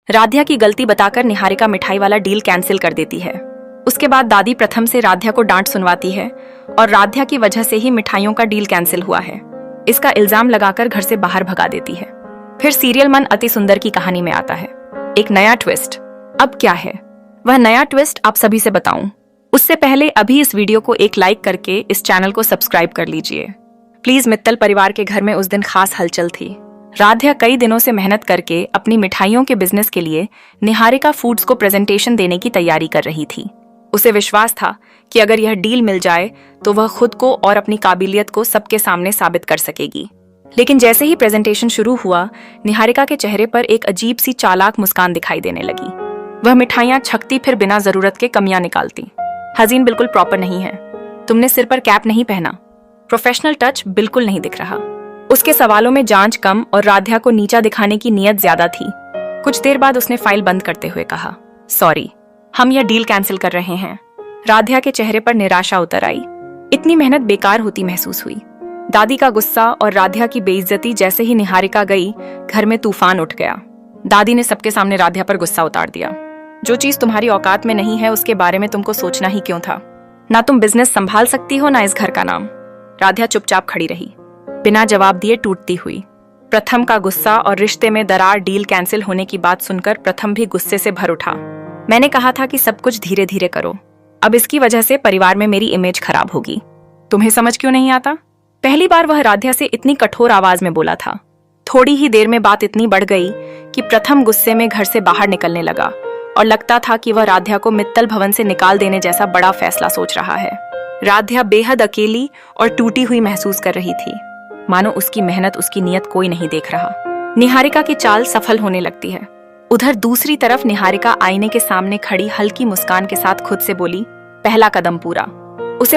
राध्या की गलती बताकर निहारिका मिठाई वाला डील कैंसिल कर देती है। उसके बाद दादी प्रथम से राध्या को डांट सुनवाती है और राध्या की वजह से ही मिठाइयों का डील कैंसिल हुआ है, इसका इल्जाम लगाकर घर से बाहर भगा देती है। फिर सीरियल मन अति सुंदर की कहानी में आता है एक नया ट्विस्ट। अब क्या है वह नया ट्विस्ट आप सभी से बताऊं, उससे पहले अभी इस वीडियो को एक लाइक करके इस चैनल को सब्सक्राइब कर लीजिए प्लीज। मित्तल परिवार के घर में उस दिन खास हलचल थी। राध्या कई दिनों से मेहनत करके अपनी मिठाइयों के बिजनेस के लिए निहारिका फूड्स को प्रेजेंटेशन देने की तैयारी कर रही थी। उसे विश्वास था कि अगर यह डील मिल जाए तो वह खुद को और अपनी काबिलियत को सबके सामने साबित कर सकेगी। लेकिन जैसे ही प्रेजेंटेशन शुरू हुआ, निहारिका के चेहरे पर एक अजीब सी चालाक मुस्कान दिखाई देने लगी। वह मिठाइयां छकती फिर बिना जरूरत के कमियां निकालती। हसीन बिल्कुल प्रॉपर नहीं है, तुमने सिर पर कैप नहीं पहना, प्रोफेशनल टच बिल्कुल नहीं दिख रहा। उसके सवालों में जांच कम और राध्या को नीचा दिखाने की नीयत ज्यादा थी। कुछ देर बाद उसने फाइल बंद करते हुए कहा, सॉरी, हम यह डील कैंसिल कर रहे हैं। राध्या के चेहरे पर निराशा उतर आई। इतनी मेहनत बेकार होती महसूस हुई। दादी का गुस्सा और राध्या की बेइज्जती जैसे ही निहारिका गई, घर में तूफान उठ गया। दादी ने सबके सामने राध्या पर गुस्सा उतार दिया। जो चीज तुम्हारी औकात में नहीं है उसके बारे में तुमको सोचना ही क्यों था? ना तुम बिजनेस संभाल सकती हो ना इस घर का नाम। राध्या चुपचाप खड़ी रही, बिना जवाब दिए टूटती हुई। प्रथम का गुस्सा और रिश्ते में दरार डील कैंसिल होने की बात सुनकर प्रथम भी गुस्से से भर उठा। मैंने कहा था कि सब कुछ धीरे धीरे करो, अब इसकी वजह से परिवार में मेरी इमेज खराब होगी। तुम्हें समझ क्यों नहीं आता? पहली बार वह राध्या से इतनी कठोर आवाज में बोला था। थोड़ी ही देर में बात इतनी बढ़ गई कि प्रथम गुस्से में घर से बाहर निकलने लगा और लगता था कि वह राध्या को मित्तल भवन से निकाल देने जैसा बड़ा फैसला सोच रहा है। राध्या बेहद अकेली और टूटी हुई महसूस कर रही थी, मानो उसकी मेहनत, उसकी नीयत कोई नहीं देख रहा। निहारिका की चाल सफल होने लगती है। उधर दूसरी तरफ निहारिका आईने के सामने खड़ी हल्की मुस्कान के साथ खुद से बोली, पहला कदम पूरा।